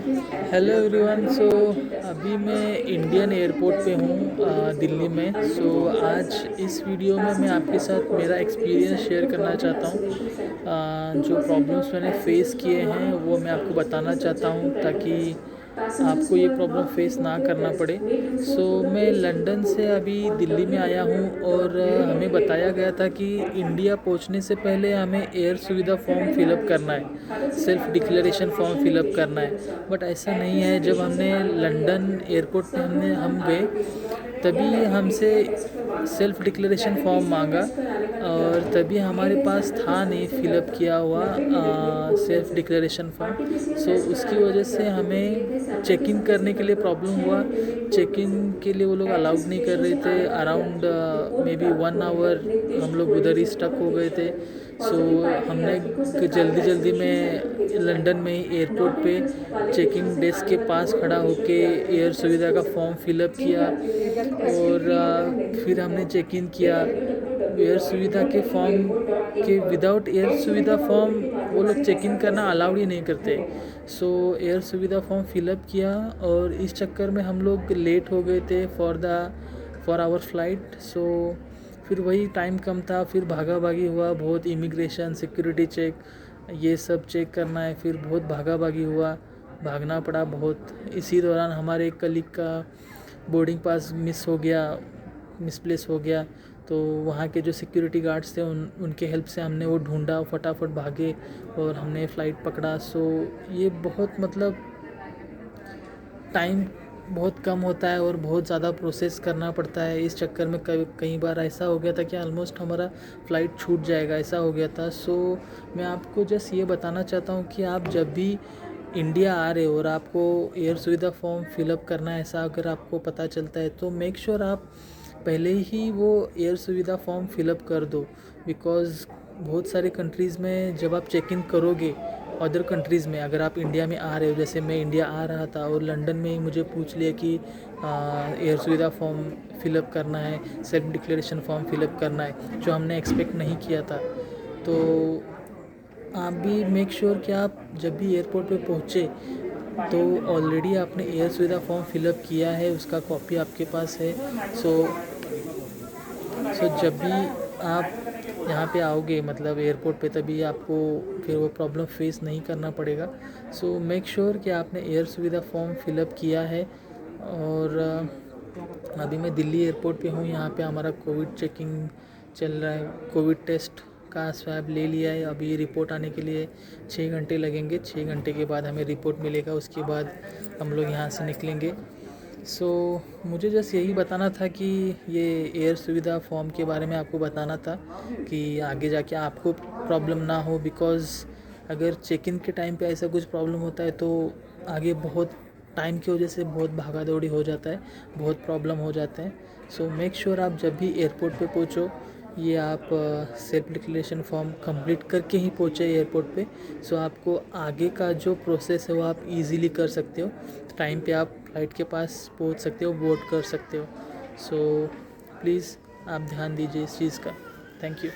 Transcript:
Hello everyone. अभी मैं Indian airport पे हूँ दिल्ली में। आज इस वीडियो में मैं आपके साथ मेरा एक्सपीरियंस शेयर करना चाहता हूँ। जो प्रॉब्लम्स मैंने फ़ेस किए हैं वो मैं आपको बताना चाहता हूँ ताकि आपको ये प्रॉब्लम फेस ना करना पड़े। मैं लंदन से अभी दिल्ली में आया हूँ और हमें बताया गया था कि इंडिया पहुँचने से पहले हमें एयर सुविधा फॉर्म फिलअप करना है, सेल्फ डिक्लेरेशन फॉर्म फिलअप करना है। बट ऐसा नहीं है। जब हमने लंदन एयरपोर्ट पे हम गए तभी हमसे सेल्फ डिक्लेरेशन फॉर्म मांगा और तभी हमारे पास था नहीं फिलअप किया हुआ सेल्फ डिक्लेरेशन फॉर्म। उसकी वजह से हमें चेक इन करने के लिए प्रॉब्लम हुआ। चेक इन के लिए वो लोग अलाउड नहीं कर रहे थे। अराउंड मे बी 1 आवर हम लोग उधर ही स्टक हो गए थे। हमने जल्दी में लंदन में ही एयरपोर्ट पे चेकिंग डेस्क के पास खड़ा होके एयर सुविधा का फॉर्म फिलअप किया और फिर हमने चेक इन किया। एयर सुविधा के फॉर्म के विदाउट एयर सुविधा फॉर्म वो लोग चेक इन करना अलाउड ही नहीं करते। एयर सुविधा फॉर्म फिलअप किया और इस चक्कर में हम लोग लेट हो गए थे फॉर आवर फ्लाइट। फिर वही टाइम कम था, फिर भागा भागी हुआ बहुत। इमिग्रेशन, सिक्योरिटी चेक, ये सब चेक करना है, फिर बहुत भागा भागी हुआ, भागना पड़ा बहुत। इसी दौरान हमारे एक कलीग का बोर्डिंग पास मिसप्लेस हो गया। तो वहाँ के जो सिक्योरिटी गार्ड्स थे उनके हेल्प से हमने वो ढूंढा, फटाफट भागे और हमने फ़्लाइट पकड़ा। ये बहुत टाइम बहुत कम होता है और बहुत ज़्यादा प्रोसेस करना पड़ता है। इस चक्कर में कई बार ऐसा हो गया था कि ऑलमोस्ट हमारा फ़्लाइट छूट जाएगा, ऐसा हो गया था। मैं आपको जस्ट ये बताना चाहता हूँ कि आप जब भी इंडिया आ रहे हो और आपको एयर सुविधा फॉर्म फिलअप करना है, ऐसा अगर आपको पता चलता है तो मेक श्योर आप पहले ही वो एयर सुविधा फॉर्म फिलअप कर दो। बिकॉज़ बहुत सारे कंट्रीज़ में जब आप चेक इन करोगे अदर कंट्रीज़ में, अगर आप इंडिया में आ रहे हो, जैसे मैं इंडिया आ रहा था और लंदन में ही मुझे पूछ लिया कि एयर सुविधा फॉर्म फिलअप करना है, सेल्फ डिक्लेरेशन फॉर्म फिलअप करना है, जो हमने एक्सपेक्ट नहीं किया था। तो आप भी मेक श्योर कि आप जब भी एयरपोर्ट पे पहुँचे तो ऑलरेडी आपने एयर सुविधा फॉर्म फिलअप किया है, उसका कॉपी आपके पास है। जब भी आप यहाँ पे आओगे मतलब एयरपोर्ट पे, तभी आपको फिर वो प्रॉब्लम फेस नहीं करना पड़ेगा। मेक श्योर कि आपने एयर सुविधा फॉर्म फिलअप किया है। और अभी मैं दिल्ली एयरपोर्ट पे हूँ। यहाँ पे हमारा कोविड चेकिंग चल रहा है। कोविड टेस्ट का स्वैब ले लिया है। अभी रिपोर्ट आने के लिए 6 घंटे लगेंगे। 6 घंटे के बाद हमें रिपोर्ट मिलेगा, उसके बाद हम लोग यहाँ से निकलेंगे। मुझे जस्ट यही बताना था कि ये एयर सुविधा फॉर्म के बारे में आपको बताना था कि आगे जाके आपको प्रॉब्लम ना हो। बिकॉज़ अगर चेक इन के टाइम पे ऐसा कुछ प्रॉब्लम होता है तो आगे बहुत टाइम की वजह से बहुत भागा दौड़ी हो जाता है, बहुत प्रॉब्लम हो जाते हैं। मेक श्योर आप जब भी एयरपोर्ट पे पहुँचो, ये आप सेल्फ डिक्लेरेशन फॉर्म कंप्लीट करके ही पहुँचे एयरपोर्ट पे। आपको आगे का जो प्रोसेस है वो आप इजीली कर सकते हो। टाइम पे आप फ्लाइट के पास पहुँच सकते हो, बोर्ड कर सकते हो। प्लीज़ आप ध्यान दीजिए इस चीज़ का। Thank you.